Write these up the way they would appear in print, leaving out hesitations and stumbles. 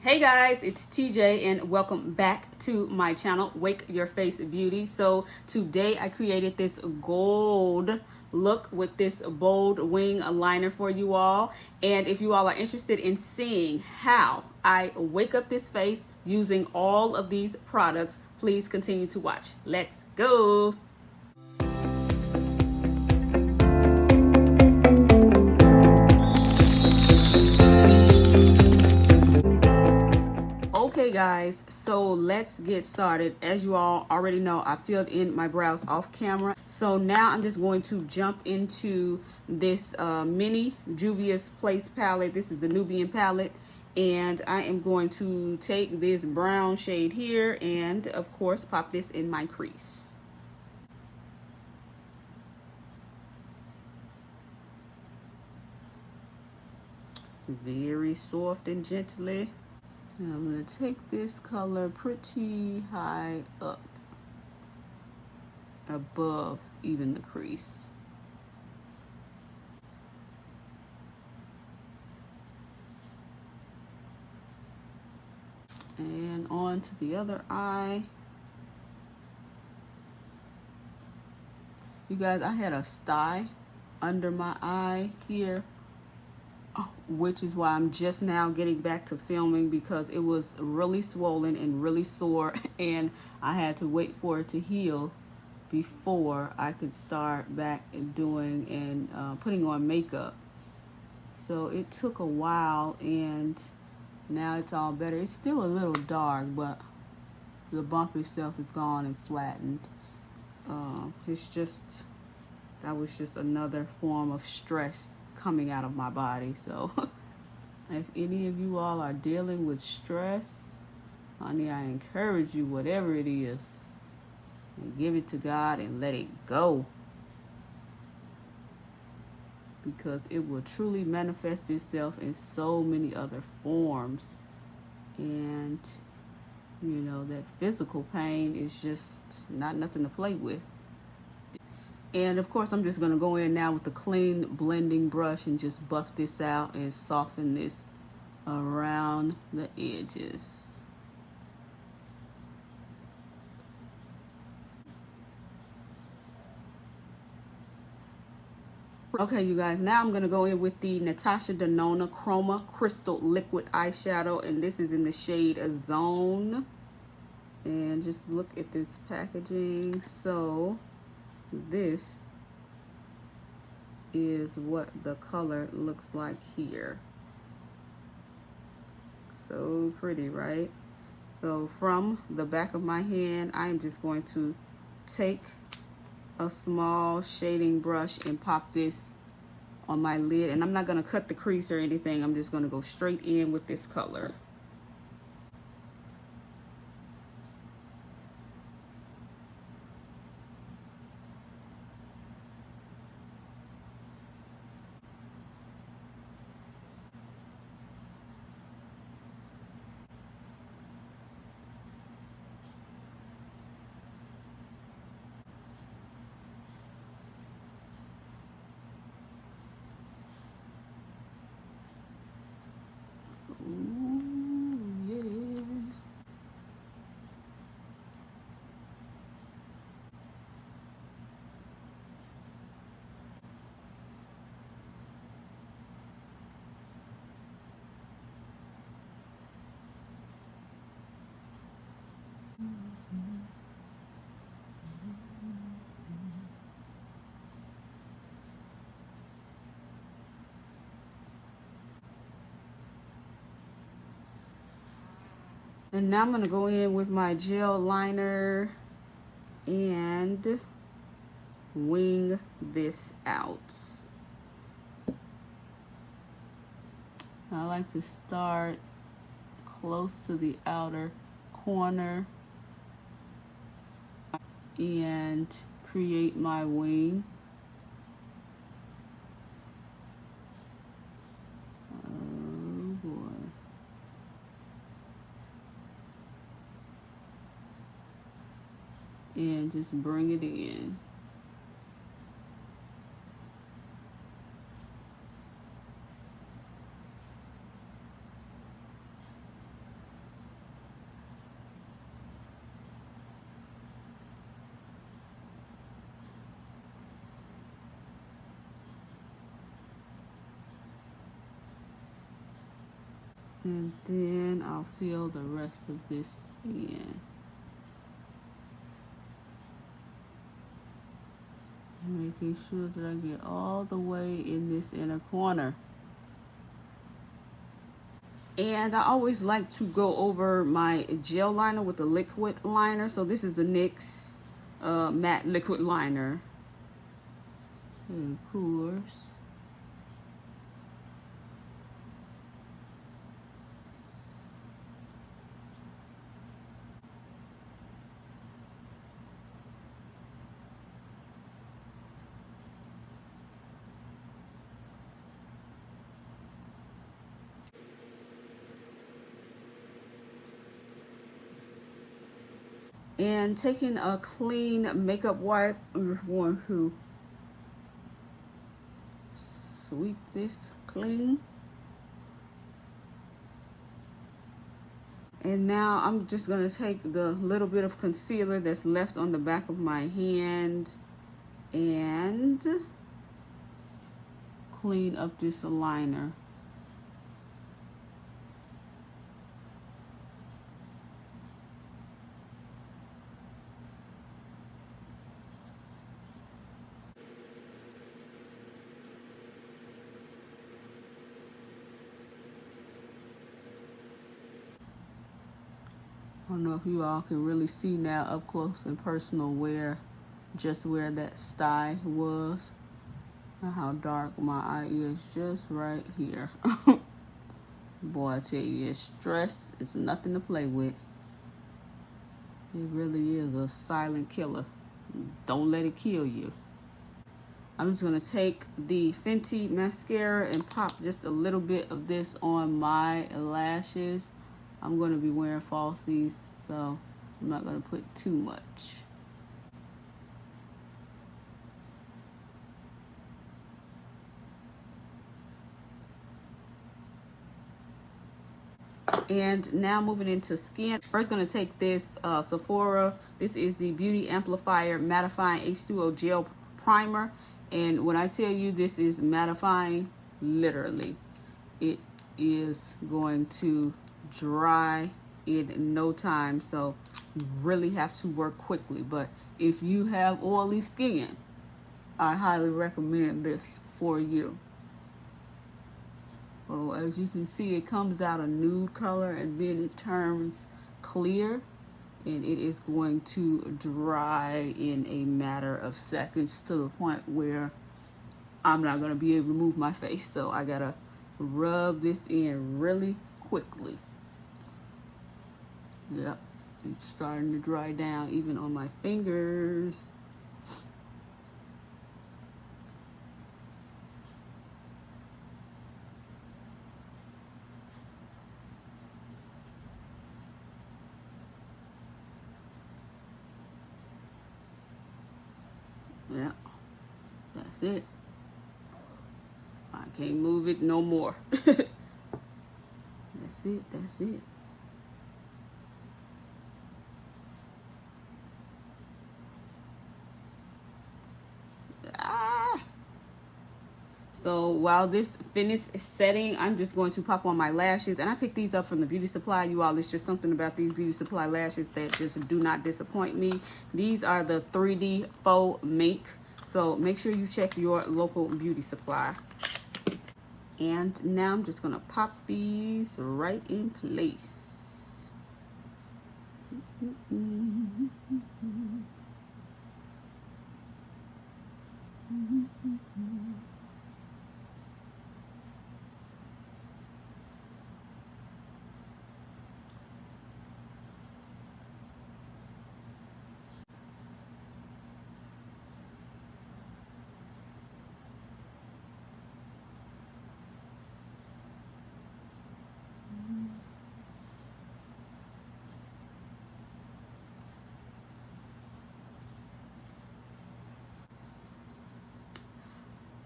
Hey guys, it's TJ and welcome back to my channel, Wake Your Face Beauty. So today I created this gold look with this bold wing liner for you all. And if you all are interested in seeing how I wake up this face using all of these products, please continue to watch. Let's go. Okay guys, so let's get started. As you all already know, I filled in my brows off camera. So now I'm just going to jump into this mini Juvia's Place palette. This is the Nubian palette. And I am going to take this brown shade here and of course pop this in my crease. Very soft and gently. Now I'm going to take this color pretty high up above even the crease. And on to the other eye. You guys, I had a sty under my eye here, which is why I'm just now getting back to filming because it was really swollen and really sore and I had to wait for it to heal before I could start back doing and putting on makeup. So it took a while and now it's all better. It's still a little dark, but the bump itself is gone and flattened. It's just, that was just another form of stress coming out of my body. So if any of you all are dealing with stress, honey, I encourage you, whatever it is, give it to God and let it go. Because it will truly manifest itself in so many other forms. And, you know, that physical pain is just not nothing to play with. And of course, I'm just going to go in now with the clean blending brush and just buff this out and soften this around the edges. Okay, you guys, now I'm going to go in with the Natasha Denona Chroma Crystal Liquid Eyeshadow, and this is in the shade Zone. And just look at this packaging. So this is what the color looks like here. So pretty, right? So from the back of my hand, I am just going to take a small shading brush and pop this on my lid. And I'm not going to cut the crease or anything. I'm just going to go straight in with this color. And now I'm going to go in with my gel liner and wing this out. I like to start close to the outer corner and create my wing. Oh boy. And just bring it in. And then I'll fill the rest of this in. Making sure that I get all the way in this inner corner. And I always like to go over my gel liner with the liquid liner. So this is the NYX matte liquid liner. Of course. And taking a clean makeup wipe, I'm going to sweep this clean. And now I'm just going to take the little bit of concealer that's left on the back of my hand and clean up this liner. I don't know if you all can really see now up close and personal where that sty was and how dark my eye is just right here. Boy, I tell you, stress is nothing to play with. It really is a silent killer. Don't let it kill you. I'm just gonna take the Fenty mascara and pop just a little bit of this on my lashes. I'm going to be wearing falsies, so I'm not going to put too much. And now moving into skin. First going to take this Sephora. This is the Beauty Amplifier Mattifying H2O Gel Primer. And when I tell you this is mattifying, literally, it is going to dry in no time, so you really have to work quickly. But if you have oily skin, I highly recommend this for you. So as you can see, it comes out a nude color and then it turns clear, and it is going to dry in a matter of seconds to the point where I'm not going to be able to move my face. So I gotta rub this in really quickly. Yep, it's starting to dry down even on my fingers. Yeah, that's it. I can't move it no more. That's it, that's it. So while this finished setting, I'm just going to pop on my lashes. And I picked these up from the beauty supply. You all, it's just something about these beauty supply lashes that just do not disappoint me. These are the 3D Faux Mink. So make sure you check your local beauty supply. And now I'm just gonna pop these right in place.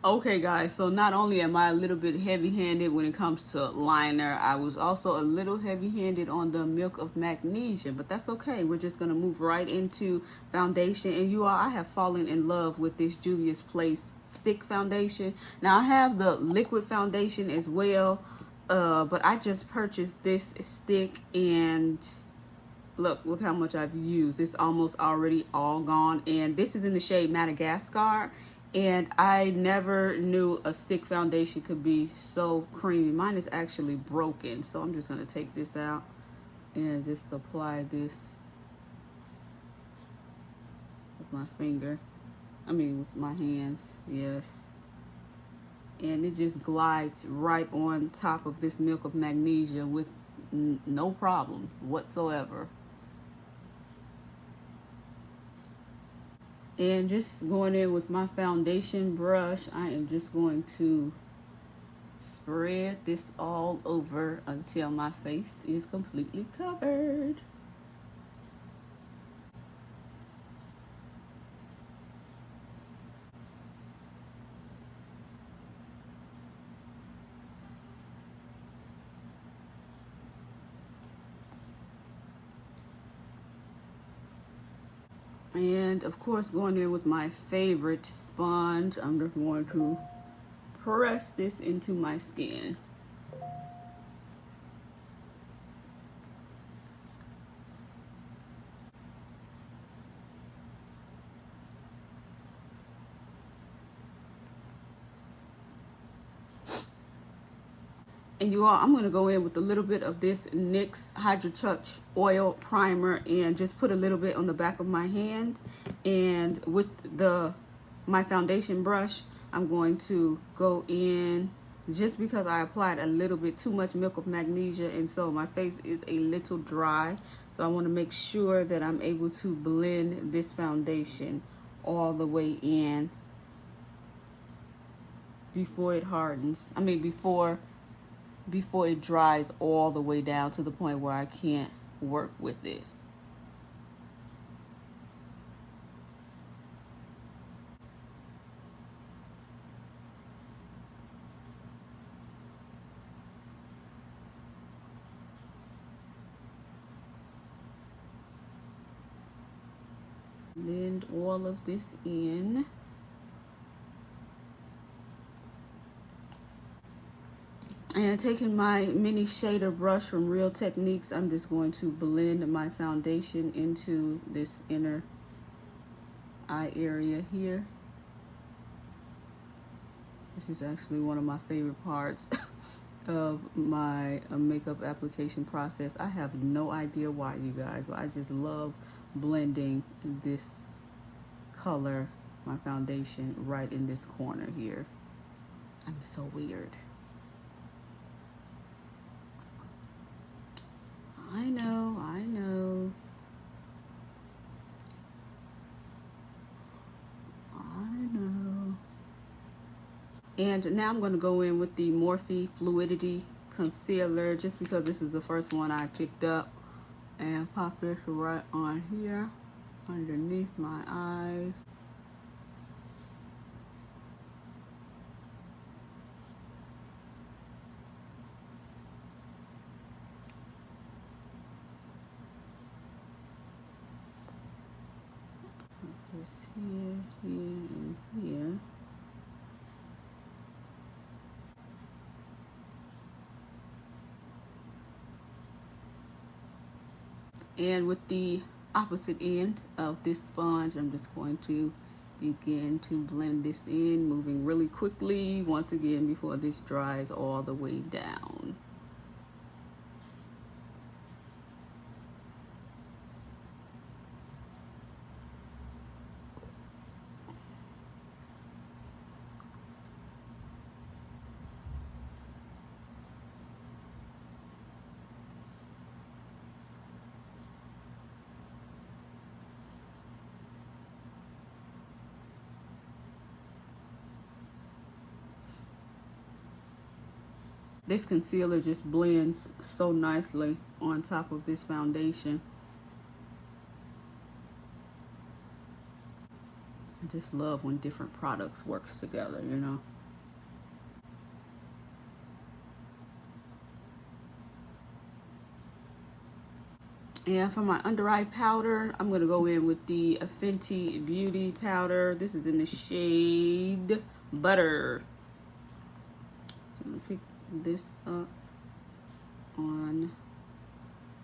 Okay guys, so not only am I a little bit heavy-handed when it comes to liner, I was also a little heavy-handed on the Milk of Magnesia, but that's okay. We're just gonna move right into foundation. And you all, I have fallen in love with this Juvia's Place stick foundation. Now I have the liquid foundation as well, but I just purchased this stick, and look how much I've used. It's almost already all gone, and this is in the shade Madagascar, and I never knew a stick foundation could be so creamy. Mine is actually broken, so I'm just going to take this out and just apply this with my finger. I mean with my hands, yes. And it just glides right on top of this milk of magnesia with no problem whatsoever. And just going in with my foundation brush, I am just going to spread this all over until my face is completely covered. And of course, going in with my favorite sponge, I'm just going to press this into my skin. And you all, I'm going to go in with a little bit of this NYX Hydro Touch Oil Primer and just put a little bit on the back of my hand. And with my foundation brush, I'm going to go in just because I applied a little bit too much milk of magnesia, and so my face is a little dry. So I want to make sure that I'm able to blend this foundation all the way in before it hardens. I mean, before it dries all the way down to the point where I can't work with it. Blend all of this in. And taking my mini shader brush from Real Techniques, I'm just going to blend my foundation into this inner eye area here. This is actually one of my favorite parts of my makeup application process. I have no idea why, you guys, but I just love blending this color, my foundation, right in this corner here. I'm so weird. I know, I know. I know. And now I'm going to go in with the Morphe Fluidity Concealer, just because this is the first one I picked up. And pop this right on here, underneath my eyes. Here, here, and here. And with the opposite end of this sponge, I'm just going to begin to blend this in, moving really quickly once again before this dries all the way down. This concealer just blends so nicely on top of this foundation. I just love when different products work together, you know. And for my under eye powder, I'm going to go in with the Fenty Beauty powder. This is in the shade Butter. So I'm going to pick this up on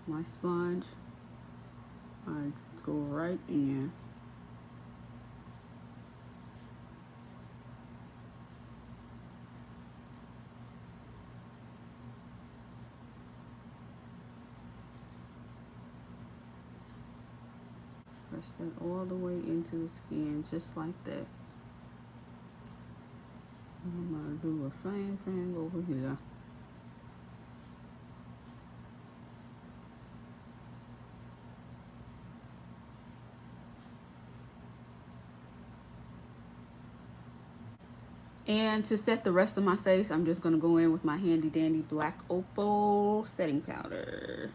my sponge. I go right in. Press that all the way into the skin, just like that. I'm gonna do a same thing over here. And to set the rest of my face, I'm just gonna go in with my handy dandy black Opal setting powder.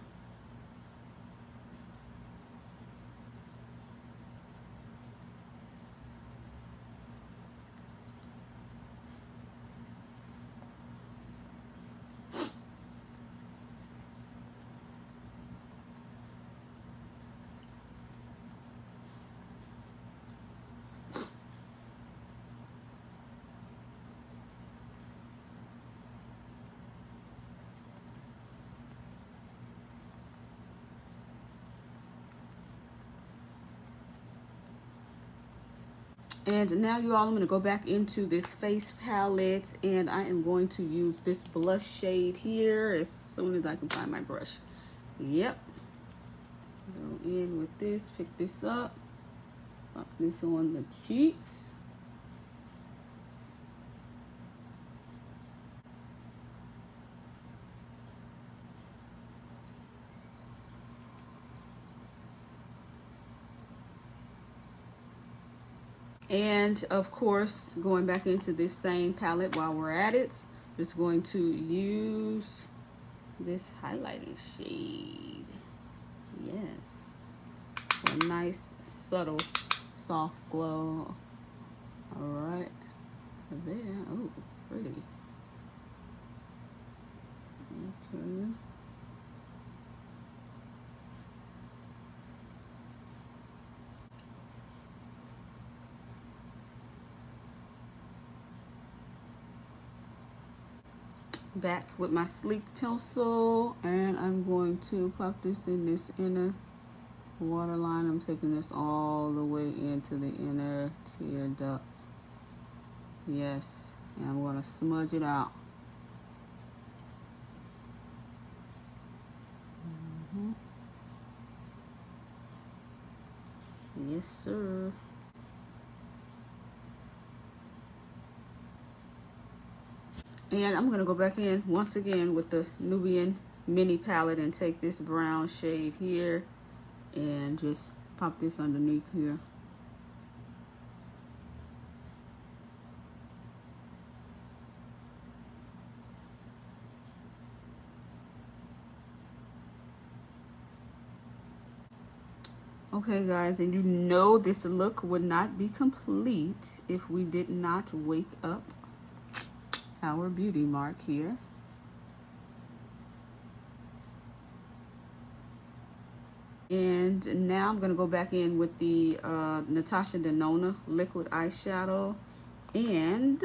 And now you all, I'm going to go back into this face palette, and I am going to use this blush shade here as soon as I can find my brush. Yep. Go in with this, pick this up, pop this on the cheeks. And of course, going back into this same palette while we're at it, just going to use this highlighting shade. Yes. A nice, subtle, soft glow. All right. There. Oh, pretty. Okay. Back with my sleek pencil, and I'm going to pop this in this inner waterline. I'm taking this all the way into the inner tear duct. Yes, and I'm going to smudge it out. Yes, sir. And I'm going to go back in once again with the Nubian mini palette and take this brown shade here and just pop this underneath here. Okay guys, and you know this look would not be complete if we did not wake up our beauty mark here. And now I'm going to go back in with the Natasha Denona liquid eyeshadow, and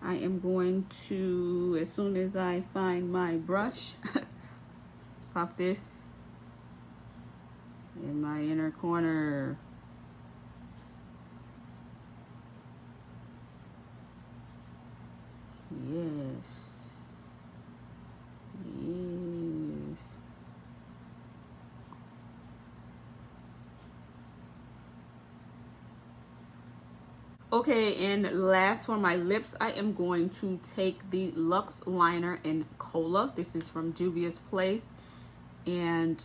I am going to, as soon as I find my brush, pop this in my inner corner. Yes. Yes. Okay, and last for my lips, I am going to take the Luxe liner in Kola. This is from Juvia's Place. And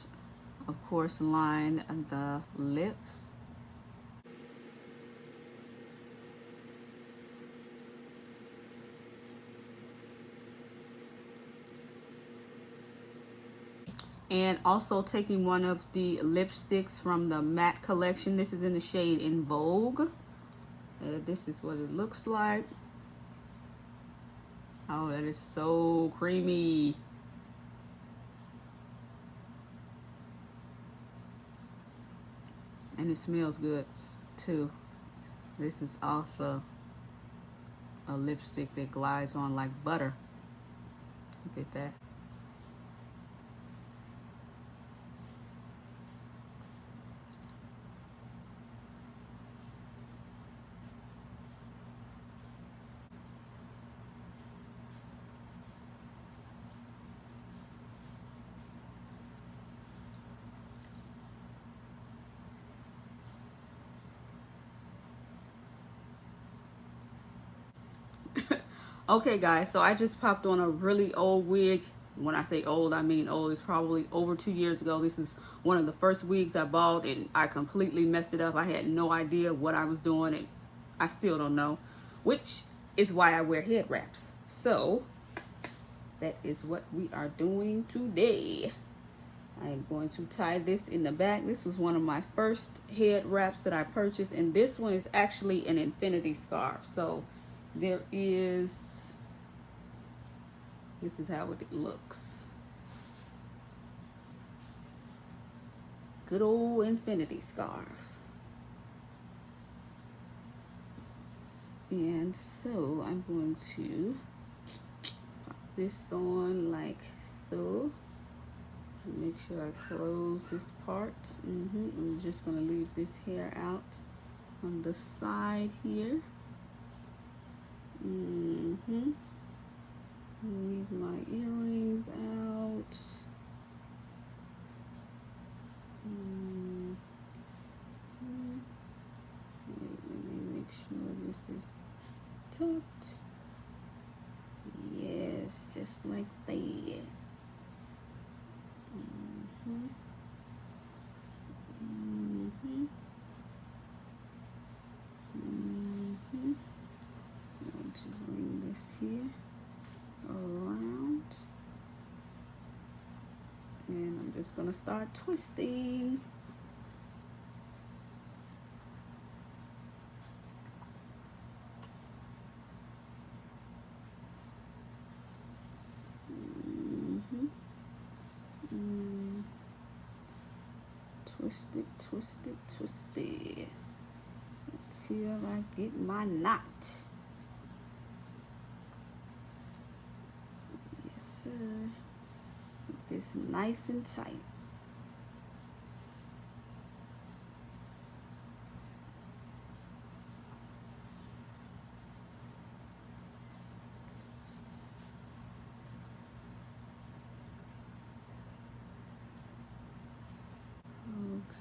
of course, line the lips. And also taking one of the lipsticks from the matte collection. This is in the shade in Vogue. This is what it looks like. Oh, that is so creamy. And it smells good too. This is also a lipstick that glides on like butter. Look at that. Okay guys, so I just popped on a really old wig. When I say old, I mean old. It's probably over 2 years ago. This is one of the first wigs I bought and I completely messed it up. I had no idea what I was doing and I still don't know, which is why I wear head wraps. So that is what we are doing today. I am going to tie this in the back. This was one of my first head wraps that I purchased, and this one is actually an infinity scarf. So there is, this is how it looks. Good old infinity scarf. And so I'm going to pop this on like so. Make sure I close this part. I'm just going to leave this hair out on the side here. Leave my earrings out. Wait, let me make sure this is tucked. Yes, just like that. Going to bring this here around, and I'm just gonna start twisting. Twist it, twist it, twist it until I get my knot. Yes, sir. Get this nice and tight.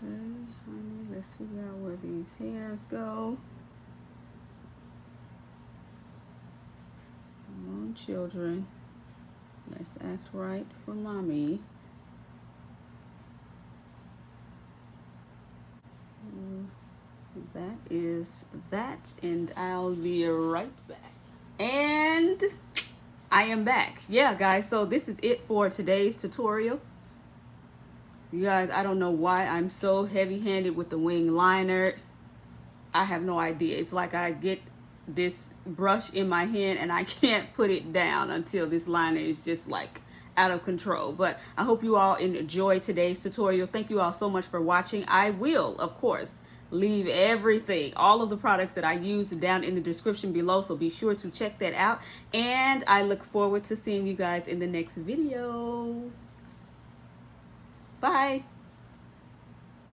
Okay, honey, let's figure out where these hairs go. Come on, children. Let's act right for mommy. That is that, and I'll be right back. And I am back. Yeah, guys, so this is it for today's tutorial. You guys, I don't know why I'm so heavy-handed with the wing liner. I have no idea. It's like I get this brush in my hand and I can't put it down until this liner is just like out of control. But I hope you all enjoyed today's tutorial. Thank you all so much for watching. I will, of course, leave everything, all of the products that I use down in the description below. So be sure to check that out. And I look forward to seeing you guys in the next video. Bye.